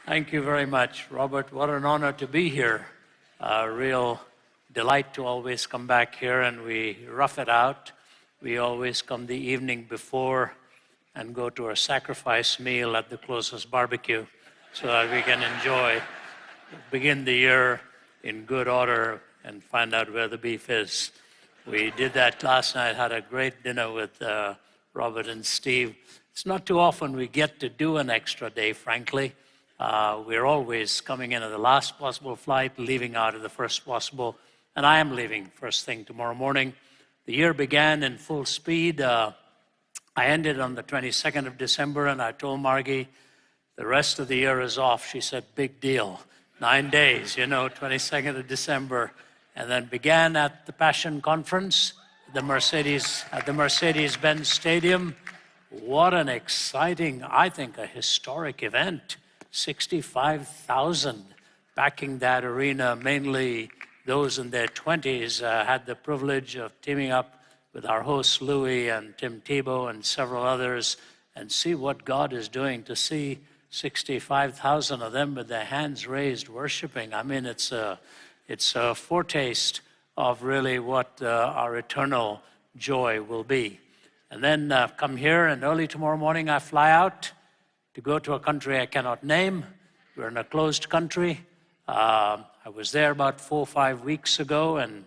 Thank you very much, Robert. What an honor to be here. A real delight to always come back here, and we rough it out. We always come the evening before and go to our sacrifice meal at the closest barbecue so that we can begin the year in good order and find out where the beef is. We did that last night, had a great dinner with Robert and Steve. It's not too often we get to do an extra day, frankly. We're always coming in at the last possible flight, leaving out at the first possible, and I am leaving first thing tomorrow morning. The year began in full speed. I ended on the 22nd of December, and I told Margie, the rest of the year is off. She said, big deal. 9 days, 22nd of December. And then began at the Passion Conference, at the Mercedes-Benz Stadium. What an exciting, I think, a historic event. 65,000 backing that arena, mainly those in their 20s. Had the privilege of teaming up with our hosts, Louis and Tim Tebow and several others, and see what God is doing, to see 65,000 of them with their hands raised worshiping. I mean, it's a foretaste of really what our eternal joy will be. And then come here, and early tomorrow morning I fly out to go to a country I cannot name. We're in a closed country. I was there about 4 or 5 weeks ago and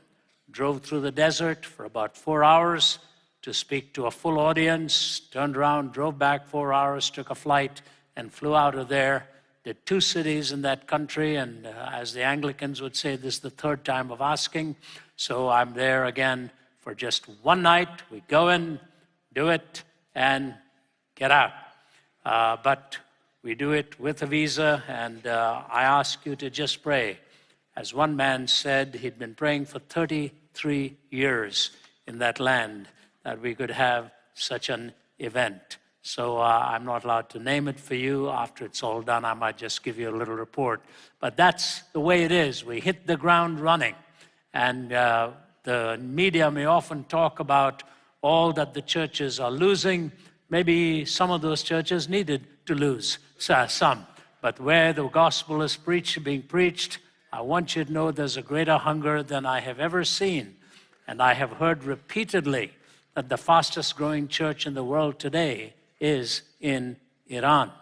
drove through the desert for about 4 hours to speak to a full audience, turned around, drove back 4 hours, took a flight, and flew out of there. Did 2 cities in that country, and as the Anglicans would say, this is the 3rd time of asking. So I'm there again for just 1 night. We go in, do it, and get out. But we do it with a visa, and I ask you to just pray. As one man said, he'd been praying for 33 years in that land that we could have such an event. So I'm not allowed to name it for you. After it's all done, I might just give you a little report. But that's the way it is. We hit the ground running. And the media may often talk about all that the churches are losing. Maybe some of those churches needed to lose some. But where the gospel is being preached, I want you to know there's a greater hunger than I have ever seen. And I have heard repeatedly that the fastest growing church in the world today is in Iran,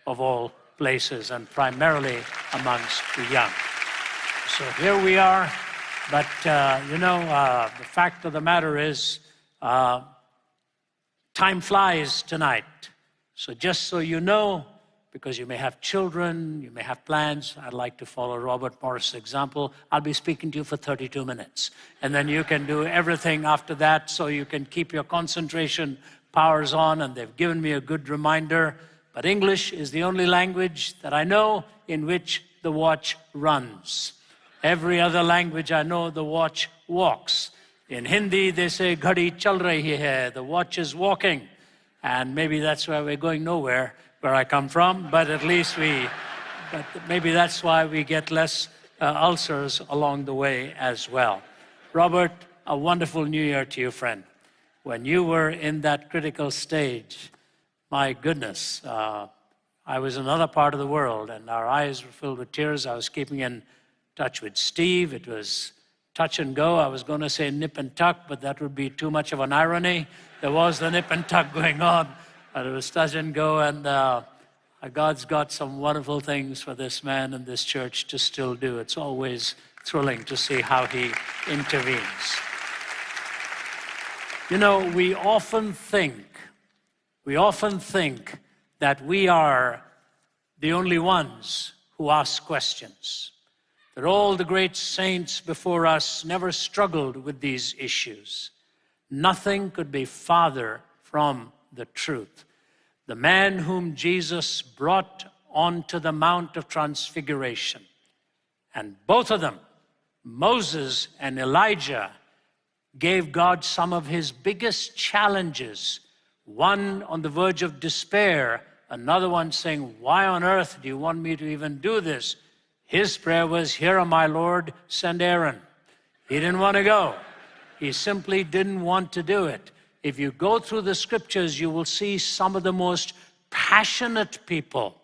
of all places, and primarily amongst the young. So here we are. But, the fact of the matter is, time flies tonight. So just so you know, because you may have children, you may have plans, I'd like to follow Robert Morris' example. I'll be speaking to you for 32 minutes. And then you can do everything after that, so you can keep your concentration powers on, and they've given me a good reminder. But English is the only language that I know in which the watch runs. Every other language I know, the watch walks. In Hindi, they say, "Ghadi chal rahi hai," the watch is walking. And maybe that's why we're going nowhere, where I come from, but at least but maybe that's why we get less ulcers along the way as well. Robert, a wonderful New Year to you, friend. When you were in that critical stage, my goodness, I was in another part of the world, and our eyes were filled with tears. I was keeping in touch with Steve. It was touch and go. I was going to say nip and tuck, but that would be too much of an irony. There was the nip and tuck going on, but it was touch and go, and God's got some wonderful things for this man and this church to still do. It's always thrilling to see how he intervenes. We often think that we are the only ones who ask questions, that all the great saints before us never struggled with these issues. Nothing could be farther from the truth. The man whom Jesus brought onto the Mount of Transfiguration, and both of them, Moses and Elijah, gave God some of his biggest challenges. One on the verge of despair, another one saying, "Why on earth do you want me to even do this?" His prayer was, "Here, my Lord, send Aaron." He didn't want to go. He simply didn't want to do it. If you go through the scriptures, you will see some of the most passionate people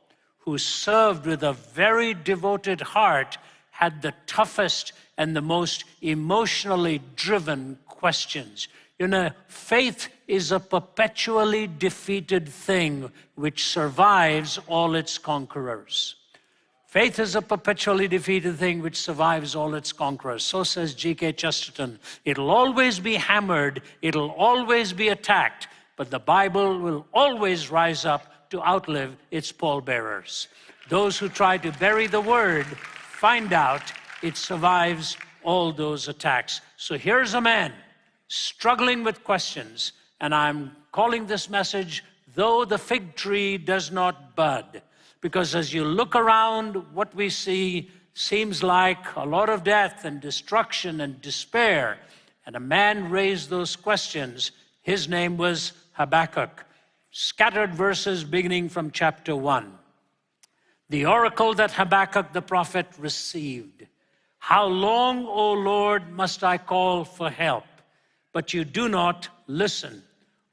who served with a very devoted heart, had the toughest and the most emotionally driven questions. You know, faith is a perpetually defeated thing which survives all its conquerors. Faith is a perpetually defeated thing which survives all its conquerors. So says G.K. Chesterton. It'll always be hammered, it'll always be attacked, but the Bible will always rise up to outlive its pallbearers. Those who try to bury the word find out it survives all those attacks. So here's a man struggling with questions, and I'm calling this message, Though the Fig Tree Does Not Bud. Because as you look around, what we see seems like a lot of death and destruction and despair. And a man raised those questions. His name was Habakkuk. Scattered verses beginning from chapter 1. The oracle that Habakkuk the prophet received. How long, O Lord, must I call for help? But you do not listen.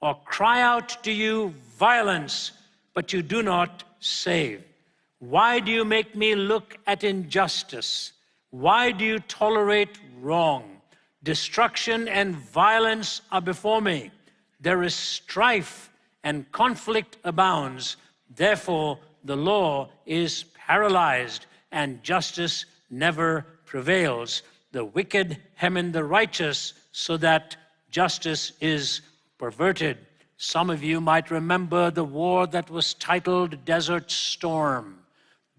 Or cry out to you violence, but you do not save. Why do you make me look at injustice? Why do you tolerate wrong? Destruction and violence are before me. There is strife and conflict abounds. Therefore, the law is paralyzed and justice never prevails. The wicked hem in the righteous so that justice is perverted. Some of you might remember the war that was titled Desert Storm.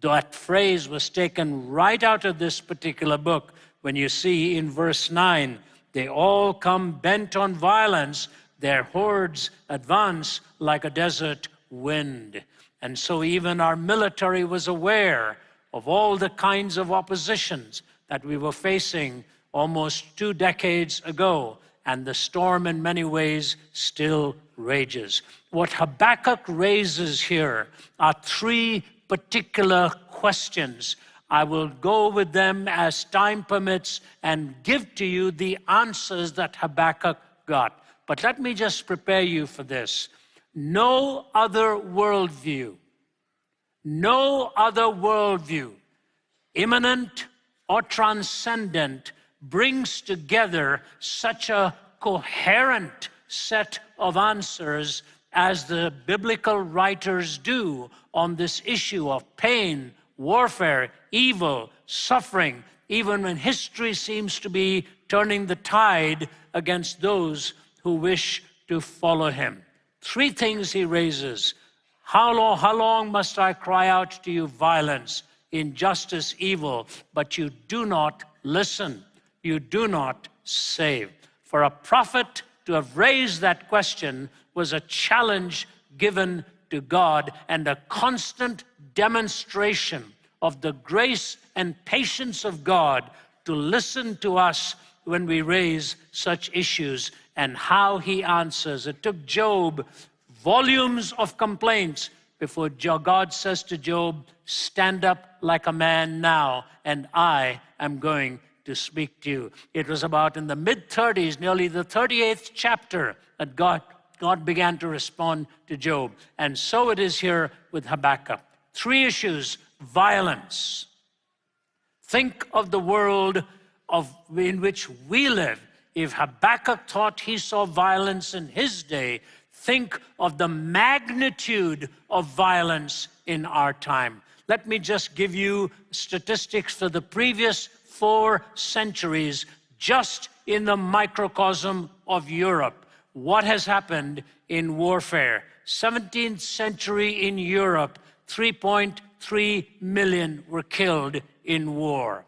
That phrase was taken right out of this particular book when you see in verse 9, they all come bent on violence, their hordes advance like a desert wind. And so even our military was aware of all the kinds of oppositions that we were facing almost 2 decades ago. And the storm in many ways still rages. What Habakkuk raises here are 3 particular questions. I will go with them as time permits and give to you the answers that Habakkuk got. But let me just prepare you for this. No other worldview, immanent or transcendent, brings together such a coherent set of answers as the biblical writers do on this issue of pain, warfare, evil, suffering, even when history seems to be turning the tide against those who wish to follow him. 3 things he raises. How long must I cry out to you violence, injustice, evil, but you do not listen. You do not save. For a prophet to have raised that question was a challenge given to God and a constant demonstration of the grace and patience of God to listen to us when we raise such issues and how he answers. It took Job volumes of complaints before God says to Job, stand up like a man now, and I am going to speak to you. It was about in the mid-30s, nearly the 38th chapter, that God began to respond to Job. And so it is here with Habakkuk. 3 issues. Violence. Think of the world in which we live. If Habakkuk thought he saw violence in his day, think of the magnitude of violence in our time. Let me just give you statistics for the previous 4 centuries, just in the microcosm of Europe. What has happened in warfare? 17th century in Europe, 3.3 million were killed in war.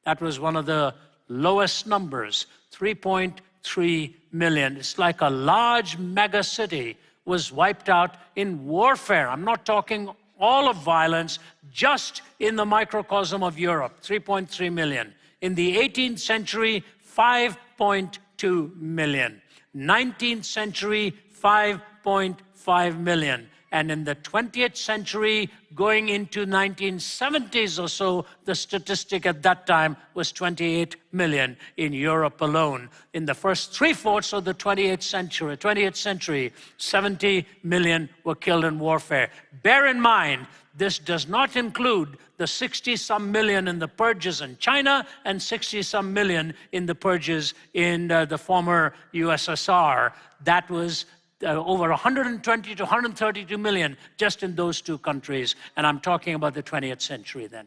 That was one of the lowest numbers, 3.3 million. It's like a large mega city was wiped out in warfare. I'm not talking all of violence, just in the microcosm of Europe, 3.3 million. In the 18th century, 5.2 million. 19th century, 5.5 million. And in the 20th century, going into 1970s or so, the statistic at that time was 28 million in Europe alone. In the first 3/4 of the 20th century, 70 million were killed in warfare. Bear in mind, this does not include the 60-some million in the purges in China and 60-some million in the purges in the former USSR. That was over 120 to 132 million just in those two countries. And I'm talking about the 20th century then.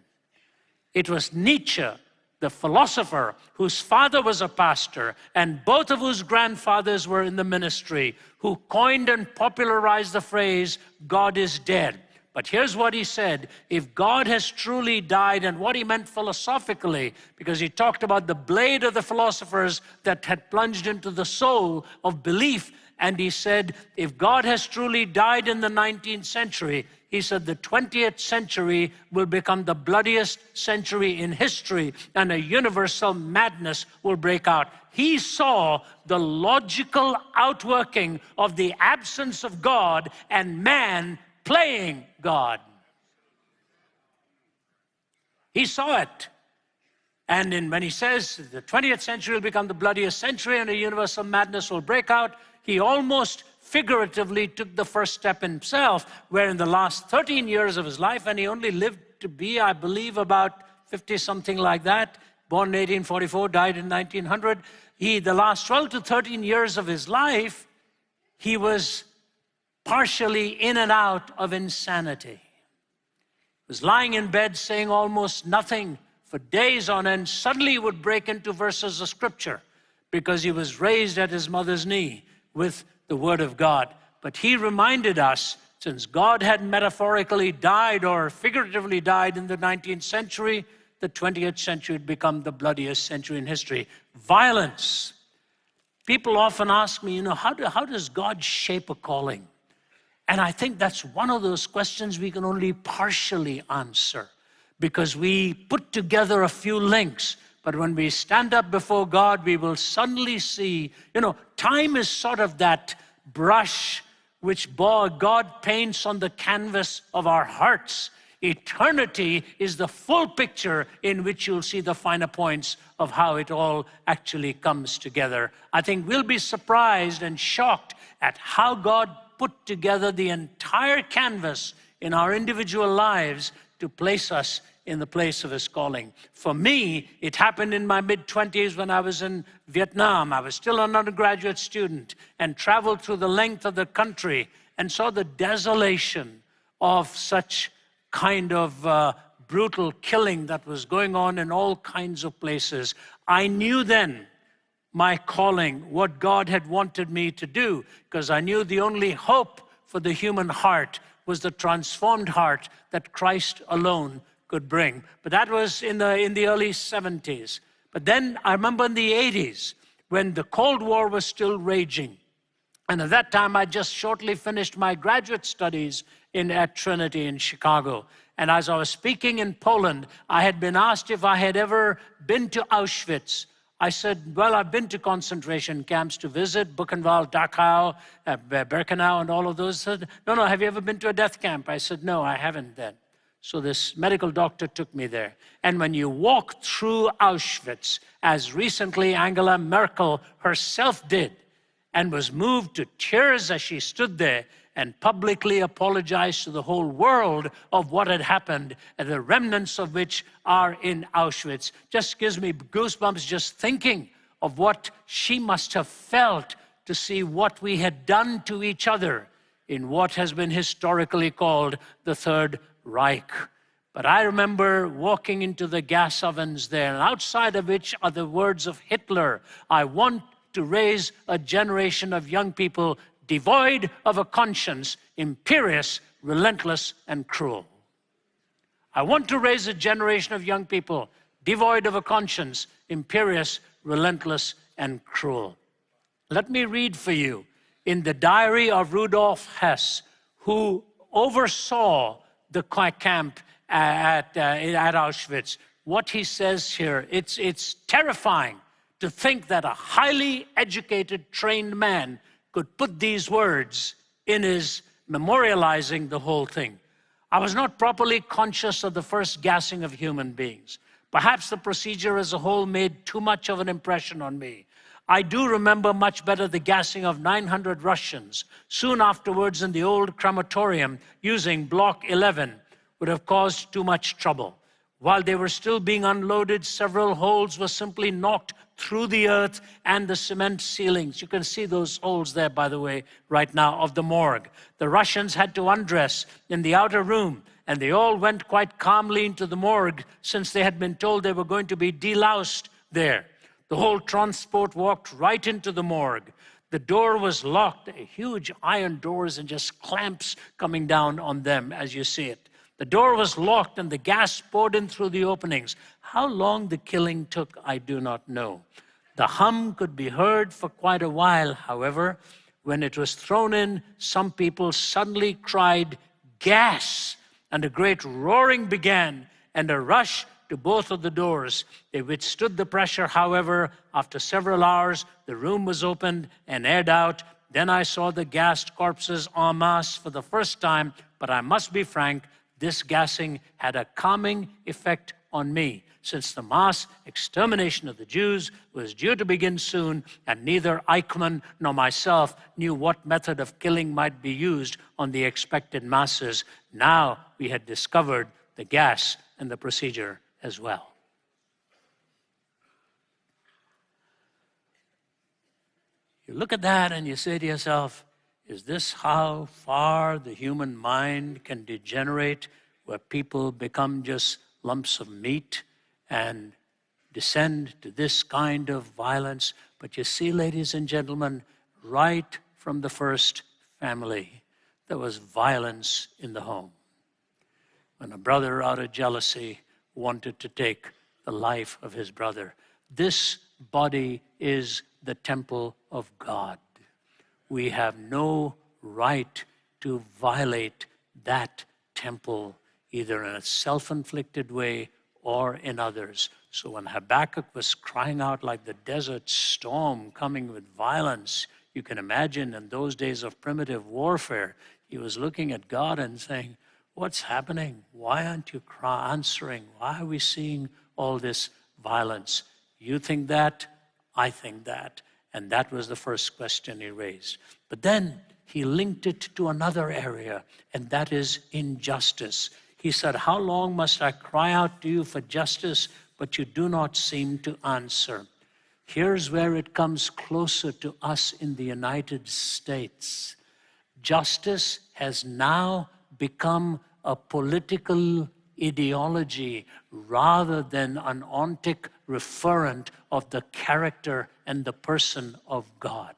It was Nietzsche, the philosopher, whose father was a pastor, and both of whose grandfathers were in the ministry, who coined and popularized the phrase, God is dead. But here's what he said: if God has truly died, and what he meant philosophically, because he talked about the blade of the philosophers that had plunged into the soul of belief, and he said, if God has truly died in the 19th century, he said the 20th century will become the bloodiest century in history, and a universal madness will break out. He saw the logical outworking of the absence of God and man playing God. He saw it. And when he says the 20th century will become the bloodiest century and a universal madness will break out, he almost figuratively took the first step himself, where in the last 13 years of his life, and he only lived to be, I believe, about 50, something like that, born in 1844, died in 1900, the last 12 to 13 years of his life, he was partially in and out of insanity. He was lying in bed saying almost nothing for days on end. Suddenly he would break into verses of scripture because he was raised at his mother's knee with the word of God. But he reminded us, since God had metaphorically died or figuratively died in the 19th century, the 20th century had become the bloodiest century in history. Violence. People often ask me, how does God shape a calling? And I think that's one of those questions we can only partially answer, because we put together a few links, but when we stand up before God, we will suddenly see, time is sort of that brush which God paints on the canvas of our hearts. Eternity is the full picture in which you'll see the finer points of how it all actually comes together. I think we'll be surprised and shocked at how God put together the entire canvas in our individual lives to place us in the place of his calling. For me, it happened in my mid-20s when I was in Vietnam. I was still an undergraduate student and traveled through the length of the country and saw the desolation of such kind of brutal killing that was going on in all kinds of places. I knew then my calling, what God had wanted me to do, because I knew the only hope for the human heart was the transformed heart that Christ alone could bring. But that was in the early 70s. But then I remember in the 80s, when the Cold War was still raging. And at that time, I just shortly finished my graduate studies at Trinity in Chicago. And as I was speaking in Poland, I had been asked if I had ever been to Auschwitz. I said, well, I've been to concentration camps to visit, Buchenwald, Dachau, Birkenau, and all of those. Said, no, have you ever been to a death camp? I said, no, I haven't then. So this medical doctor took me there. And when you walk through Auschwitz, as recently Angela Merkel herself did, and was moved to tears as she stood there and publicly apologized to the whole world of what had happened, and the remnants of which are in Auschwitz. Just gives me goosebumps just thinking of what she must have felt to see what we had done to each other in what has been historically called the Third Reich. But I remember walking into the gas ovens there, and outside of which are the words of Hitler: I want to raise a generation of young people devoid of a conscience, imperious, relentless, and cruel. I want to raise a generation of young people devoid of a conscience, imperious, relentless, and cruel. Let me read for you in the diary of Rudolf Hess, who oversaw the camp at Auschwitz, what he says here. It's terrifying to think that a highly educated, trained man could put these words in his memorializing the whole thing. I was not properly conscious of the first gassing of human beings. Perhaps the procedure as a whole made too much of an impression on me. I do remember much better the gassing of 900 Russians soon afterwards in the old crematorium using Block 11 would have caused too much trouble. While they were still being unloaded, several holes were simply knocked through the earth and the cement ceilings. You can see those holes there, by the way, right now, of the morgue. The Russians had to undress in the outer room, and they all went quite calmly into the morgue since they had been told they were going to be deloused there. The whole transport walked right into the morgue. The door was locked, huge iron doors and just clamps coming down on them as you see it. The door was locked and the gas poured in through the openings. How long the killing took, I do not know. The hum could be heard for quite a while, however. When it was thrown in, some people suddenly cried, "Gas!" and a great roaring began and a rush to both of the doors. They withstood the pressure, however. After several hours, the room was opened and aired out. Then I saw the gassed corpses en masse for the first time, but I must be frank, this gassing had a calming effect on me, since the mass extermination of the Jews was due to begin soon, and neither Eichmann nor myself knew what method of killing might be used on the expected masses. Now we had discovered the gas and the procedure as well. You look at that and you say to yourself, is this how far the human mind can degenerate, where people become just lumps of meat and descend to this kind of violence? But you see, ladies and gentlemen, right from the first family, there was violence in the home. When a brother, out of jealousy, wanted to take the life of his brother. This body is the temple of God. We have no right to violate that temple, either in a self-inflicted way or in others. So when Habakkuk was crying out like the desert storm coming with violence, you can imagine in those days of primitive warfare, he was looking at God and saying, what's happening? Why aren't you answering? Why are we seeing all this violence? You think that, I think that. And that was the first question he raised. But then he linked it to another area, and that is injustice. He said, how long must I cry out to you for justice, but you do not seem to answer? Here's where it comes closer to us in the United States. Justice has now become a political ideology rather than an ontic referent of the character and the person of God.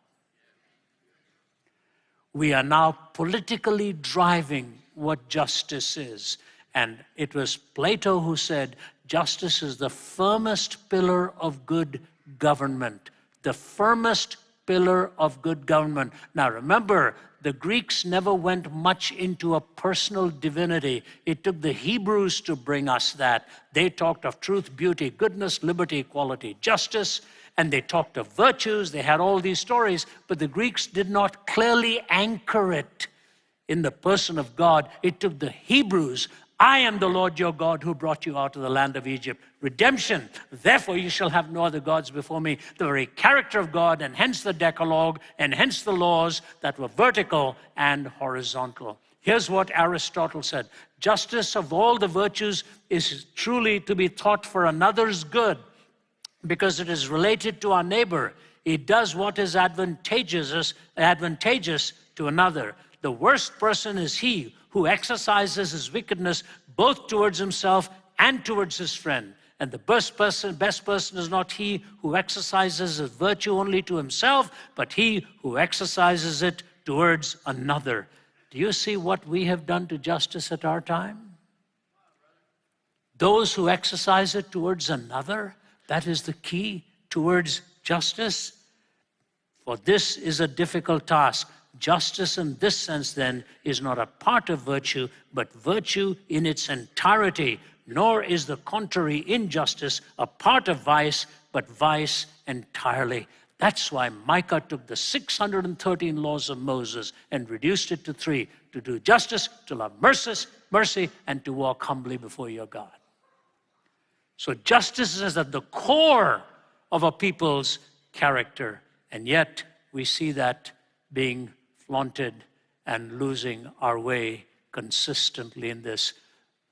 We are now politically driving what justice is. And it was Plato who said, justice is the firmest pillar of good government. The firmest pillar of good government. Now remember, the Greeks never went much into a personal divinity. It took the Hebrews to bring us that. They talked of truth, beauty, goodness, liberty, equality, justice, and they talked of virtues. They had all these stories, but the Greeks did not clearly anchor it in the person of God. It took the Hebrews. I am the Lord your God who brought you out of the land of Egypt. Redemption. Therefore you shall have no other gods before me. The very character of God, and hence the Decalogue, and hence the laws that were vertical and horizontal. Here's what Aristotle said. Justice of all the virtues is truly to be thought for another's good, because it is related to our neighbor. It does what is advantageous to another. The worst person is he who exercises his wickedness both towards himself and towards his friend. And the best person is not he who exercises his virtue only to himself, but he who exercises it towards another. Do you see what we have done to justice at our time? Those who exercise it towards another, that is the key towards justice. For this is a difficult task. Justice in this sense, then, is not a part of virtue, but virtue in its entirety, nor is the contrary injustice a part of vice, but vice entirely. That's why Micah took the 613 laws of Moses and reduced it to 3, to do justice, to love mercy, and to walk humbly before your God. So justice is at the core of a people's character, and yet we see that being flaunted and losing our way consistently in this.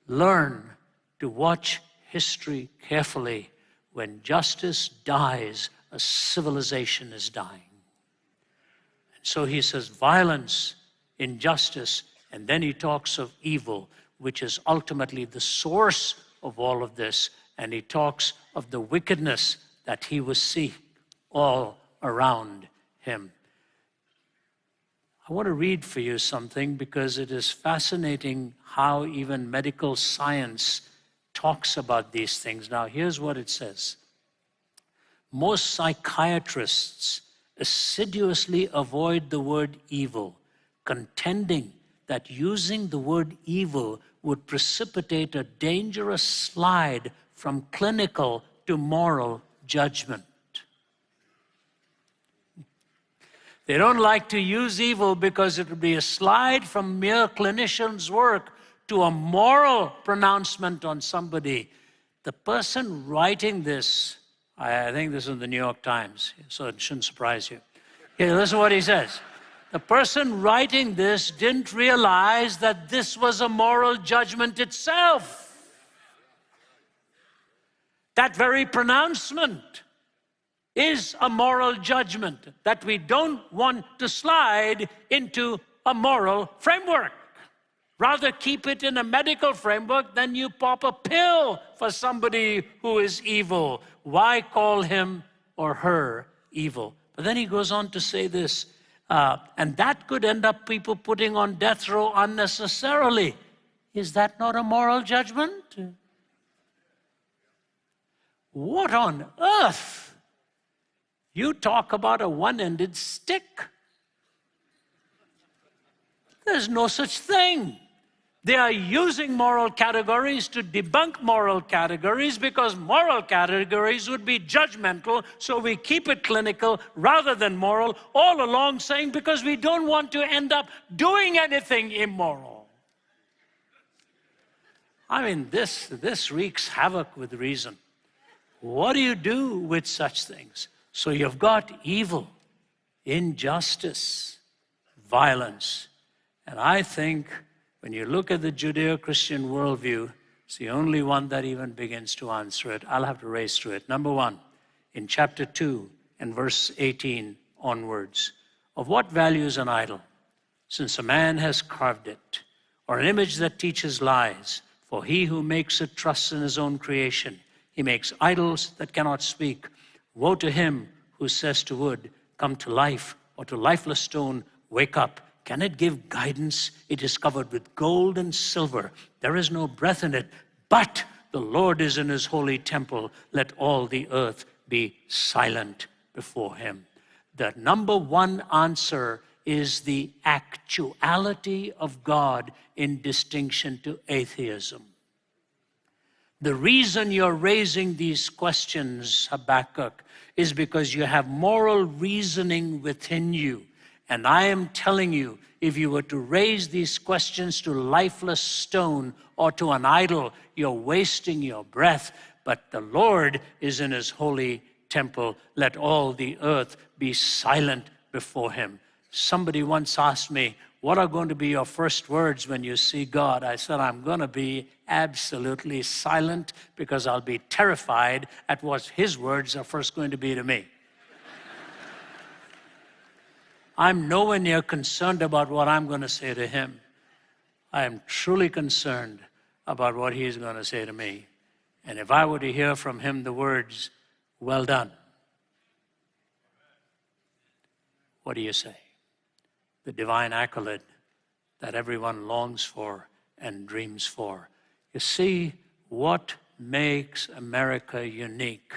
Learn to watch history carefully. When justice dies, a civilization is dying. And so he says violence, injustice, and then he talks of evil, which is ultimately the source of all of this. And he talks of the wickedness that he was seeing all around him. I want to read for you something because it is fascinating how even medical science talks about these things. Now, here's what it says. Most psychiatrists assiduously avoid the word evil, contending that using the word evil would precipitate a dangerous slide from clinical to moral judgment. They don't like to use evil because it would be a slide from mere clinician's work to a moral pronouncement on somebody. The person writing this, I think this is in the New York Times, so it shouldn't surprise you. Here, listen to what he says. The person writing this didn't realize that this was a moral judgment itself. That very pronouncement is a moral judgment, that we don't want to slide into a moral framework. Rather keep it in a medical framework than you pop a pill for somebody who is evil. Why call him or her evil? But then he goes on to say this, and that could end up people putting on death row unnecessarily. Is that not a moral judgment? What on earth? You talk about a one-ended stick. There's no such thing. They are using moral categories to debunk moral categories because moral categories would be judgmental, so we keep it clinical rather than moral, all along saying because we don't want to end up doing anything immoral. I mean, this wreaks havoc with reason. What do you do with such things? So you've got evil, injustice, violence. And I think when you look at the Judeo-Christian worldview, it's the only one that even begins to answer it. I'll have to race through it. Number 1, in chapter 2 and verse 18 onwards, of what value is an idol, since a man has carved it, or an image that teaches lies? For he who makes it trusts in his own creation. He makes idols that cannot speak. Woe to him who says to wood, come to life, or to lifeless stone, wake up. Can it give guidance? It is covered with gold and silver. There is no breath in it, but the Lord is in his holy temple. Let all the earth be silent before him. The number 1 answer is the actuality of God in distinction to atheism. The reason you're raising these questions, Habakkuk, is because you have moral reasoning within you. And I am telling you, if you were to raise these questions to lifeless stone or to an idol, you're wasting your breath. But the Lord is in his holy temple. Let all the earth be silent before him. Somebody once asked me, what are going to be your first words when you see God? I said, I'm going to be absolutely silent because I'll be terrified at what his words are first going to be to me. I'm nowhere near concerned about what I'm going to say to him. I am truly concerned about what he's going to say to me. And if I were to hear from him the words, well done, what do you say? The divine accolade that everyone longs for and dreams for. You see, what makes America unique,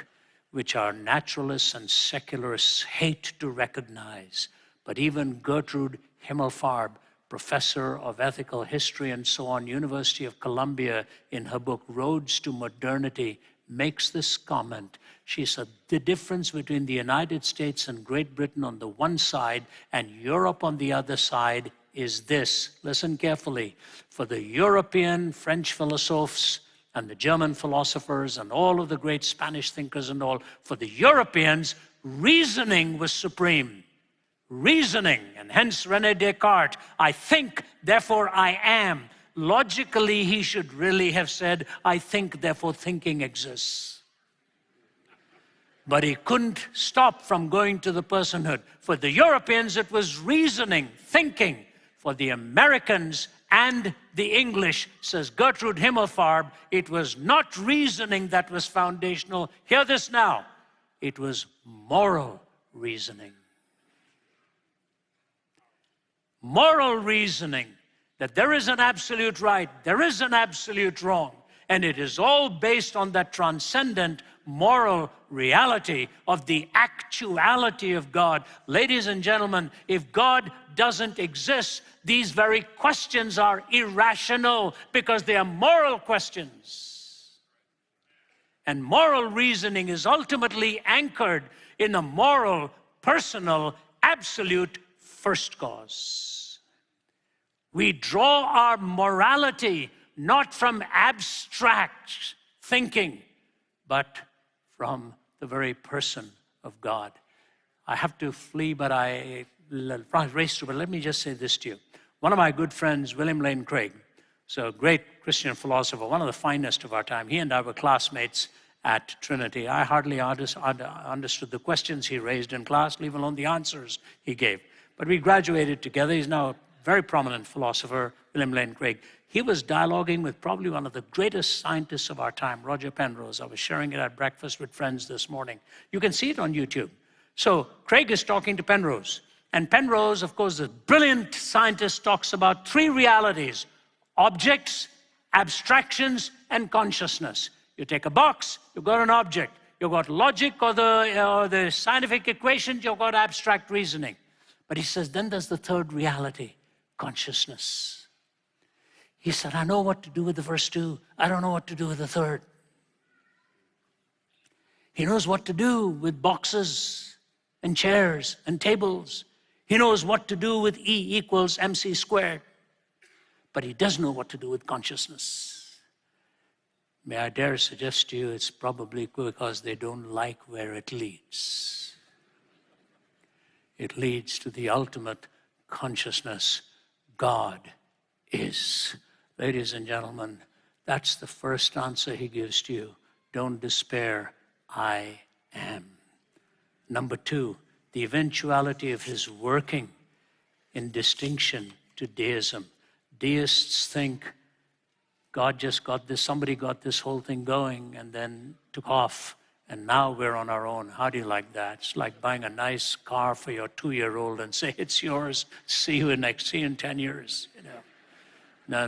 which our naturalists and secularists hate to recognize, but even Gertrude Himmelfarb, professor of ethical history and so on, University of Columbia, in her book Roads to Modernity, makes this comment. She said, the difference between the United States and Great Britain on the one side and Europe on the other side is this. Listen carefully. For the European French philosophers and the German philosophers and all of the great Spanish thinkers and all, for the Europeans, reasoning was supreme. Reasoning, and hence René Descartes, I think, therefore I am. Logically, he should really have said, I think, therefore thinking exists. But he couldn't stop from going to the personhood. For the Europeans, it was reasoning, thinking. For the Americans and the English, says Gertrude Himmelfarb, it was not reasoning that was foundational. Hear this now. It was moral reasoning. Moral reasoning, that there is an absolute right, there is an absolute wrong, and it is all based on that transcendent moral reality of the actuality of God. Ladies and gentlemen, if God doesn't exist, these very questions are irrational because they are moral questions. And moral reasoning is ultimately anchored in a moral, personal, absolute first cause. We draw our morality not from abstract thinking, but from the very person of God. I have to flee, but I race through. But let me just say this to you. One of my good friends, William Lane Craig, so a great Christian philosopher, one of the finest of our time. He and I were classmates at Trinity. I hardly understood the questions he raised in class, leave alone the answers he gave. But we graduated together. He's now a very prominent philosopher, William Lane Craig. He was dialoguing with probably one of the greatest scientists of our time, Roger Penrose. I was sharing it at breakfast with friends this morning. You can see it on YouTube. So Craig is talking to Penrose. And Penrose, of course, the brilliant scientist, talks about three realities: objects, abstractions, and consciousness. You take a box, you've got an object. You've got logic or the scientific equations, you've got abstract reasoning. But he says, then there's the third reality, consciousness. He said, I know what to do with the first two. I don't know what to do with the third. He knows what to do with boxes and chairs and tables. He knows what to do with E equals MC squared. But he doesn't know what to do with consciousness. May I dare suggest to you, it's probably because they don't like where it leads. It leads to the ultimate consciousness. God is. Ladies and gentlemen, that's the first answer he gives to you. Don't despair. I am. Number two, the eventuality of his working in distinction to deism. Deists think God just got this, somebody got this whole thing going and then took off, and now we're on our own. How do you like that? It's like buying a nice car for your 2-year-old and say, it's yours, see you in 10 years. You know. No.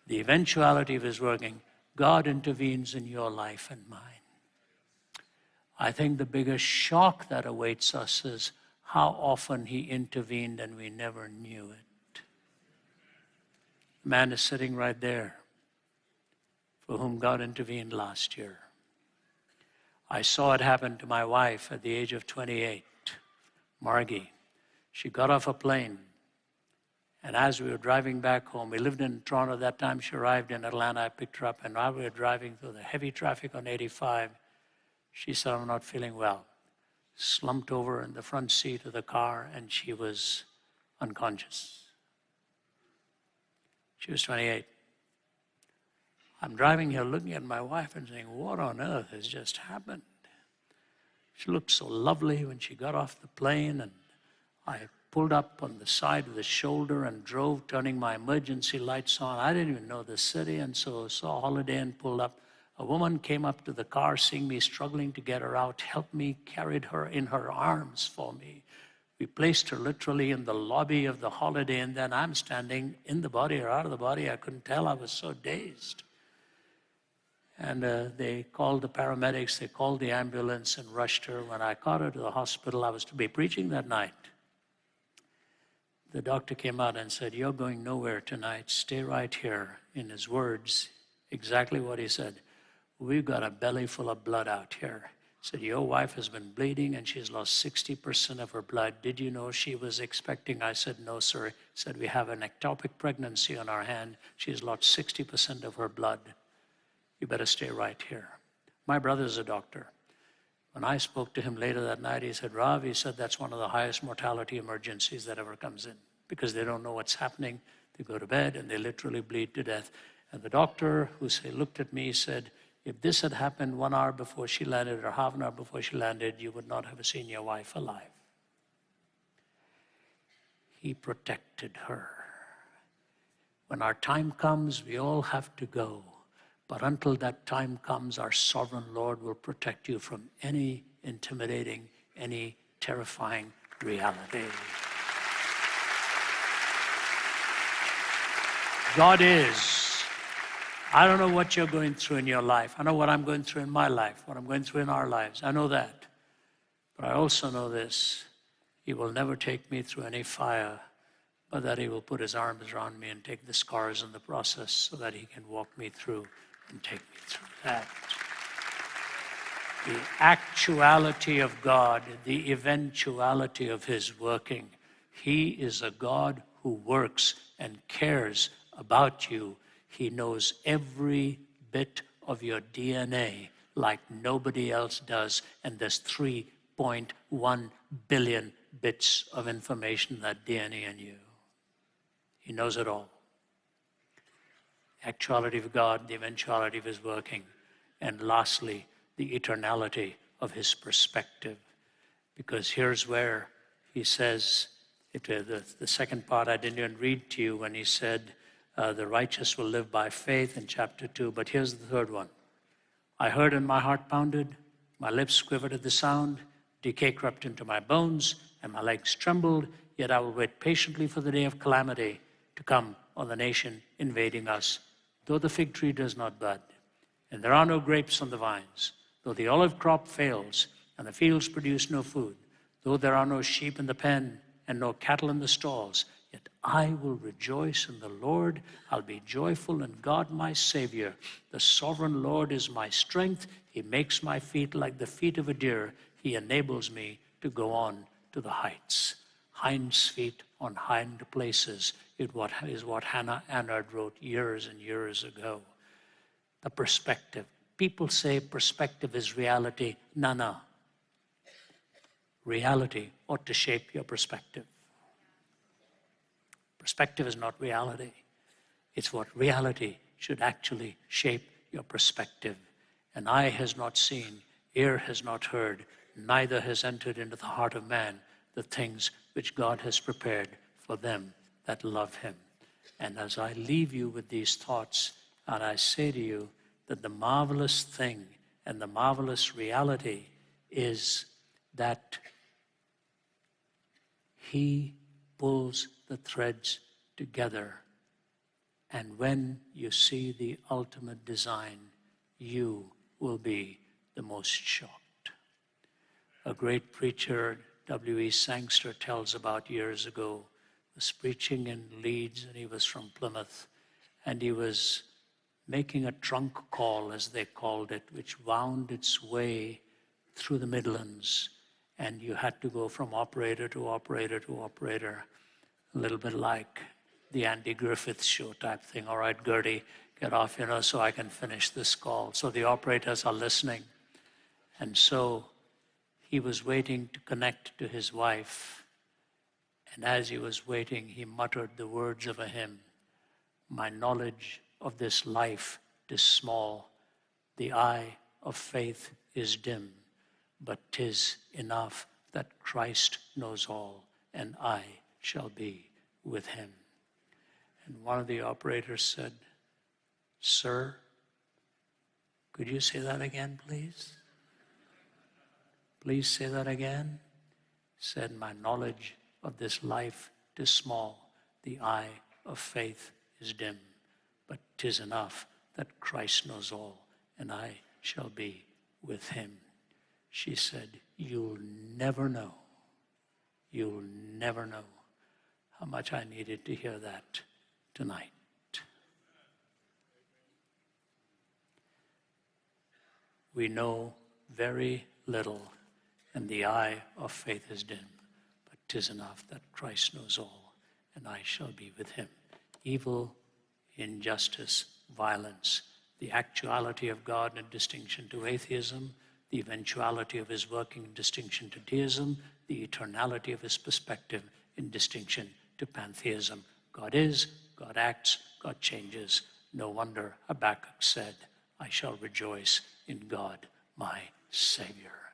The eventuality of his working, God intervenes in your life and mine. I think the biggest shock that awaits us is how often he intervened and we never knew it. The man is sitting right there for whom God intervened last year. I saw it happen to my wife at the age of 28, Margie. She got off a plane, and as we were driving back home, we lived in Toronto at that time, she arrived in Atlanta, I picked her up, and while we were driving through the heavy traffic on 85, she said, I'm not feeling well. Slumped over in the front seat of the car, and she was unconscious. She was 28. I'm driving here looking at my wife and saying, what on earth has just happened? She looked so lovely when she got off the plane, and I pulled up on the side of the shoulder and drove, turning my emergency lights on. I didn't even know the city, and so saw Holiday Inn, pulled up. A woman came up to the car, seeing me struggling to get her out, helped me, carried her in her arms for me. We placed her literally in the lobby of the Holiday Inn. Then I'm standing in the body or out of the body. I couldn't tell. I was so dazed. And they called the paramedics. They called the ambulance and rushed her. When I got her to the hospital, I was to be preaching that night. The doctor came out and said, you're going nowhere tonight. Stay right here. In his words, exactly what he said. we've got a belly full of blood out here. He said, your wife has been bleeding and she's lost 60% of her blood. Did you know she was expecting? I said, no, sir. He said, we have an ectopic pregnancy on our hand. She's lost 60% of her blood. You better stay right here. My brother's a doctor. When I spoke to him later that night, he said, Ravi, he said, that's one of the highest mortality emergencies that ever comes in because they don't know what's happening. They go to bed and they literally bleed to death. And the doctor who looked at me said, if this had happened 1 hour before she landed or half an hour before she landed, you would not have seen your wife alive. He protected her. When our time comes, we all have to go. But until that time comes, our sovereign Lord will protect you from any intimidating, any terrifying reality. God is. I don't know what you're going through in your life. I know what I'm going through in my life, what I'm going through in our lives. I know that. But I also know this. He will never take me through any fire, but that he will put his arms around me and take the scars in the process so that he can walk me through and take me through that. The actuality of God, the eventuality of his working. He is a God who works and cares about you. He knows every bit of your DNA like nobody else does, and there's 3.1 billion bits of information in that DNA in you. He knows it all. Actuality of God, the eventuality of his working, and lastly, the eternality of his perspective. Because here's where he says, the second part I didn't even read to you when he said, the righteous will live by faith in chapter 2. But here's the third one. I heard and my heart pounded, my lips quivered at the sound, decay crept into my bones, and my legs trembled, yet I will wait patiently for the day of calamity to come on the nation invading us. Though the fig tree does not bud, and there are no grapes on the vines, though the olive crop fails, and the fields produce no food, though there are no sheep in the pen, and no cattle in the stalls, yet I will rejoice in the Lord. I'll be joyful in God my Savior. The sovereign Lord is my strength. He makes my feet like the feet of a deer. He enables me to go on to the heights. Hind's feet on hind places is what Hannah Annard wrote years and years ago. The perspective. People say perspective is reality. No. Reality ought to shape your perspective. Perspective is not reality. It's what reality should actually shape your perspective. And eye has not seen, ear has not heard, neither has entered into the heart of man the things which God has prepared for them that love him. And as I leave you with these thoughts, and I say to you that the marvelous thing and the marvelous reality is that he pulls the threads together. And when you see the ultimate design, you will be the most shocked. A great preacher, W.E. Sangster, tells about years ago, was preaching in Leeds, and he was from Plymouth, and he was making a trunk call, as they called it, which wound its way through the Midlands. And you had to go from operator to operator to operator, a little bit like the Andy Griffith show type thing. All right, Gertie, get off, so I can finish this call. So the operators are listening. And so he was waiting to connect to his wife. And as he was waiting, he muttered the words of a hymn. My knowledge of this life is small. The eye of faith is dim. But 'tis enough that Christ knows all, and I shall be with him. And one of the operators said, Sir, could you say that again, please? Please say that again. Said, my knowledge of this life is small. The eye of faith is dim. But 'tis enough that Christ knows all, and I shall be with him. She said, you'll never know how much I needed to hear that tonight. we know very little, and the eye of faith is dim. But 'tis enough that Christ knows all, and I shall be with him. Evil, injustice, violence, the actuality of God in distinction to atheism, the eventuality of his working in distinction to deism, the eternality of his perspective in distinction to pantheism. God is, God acts, God changes. No wonder Habakkuk said, I shall rejoice in God, my Savior.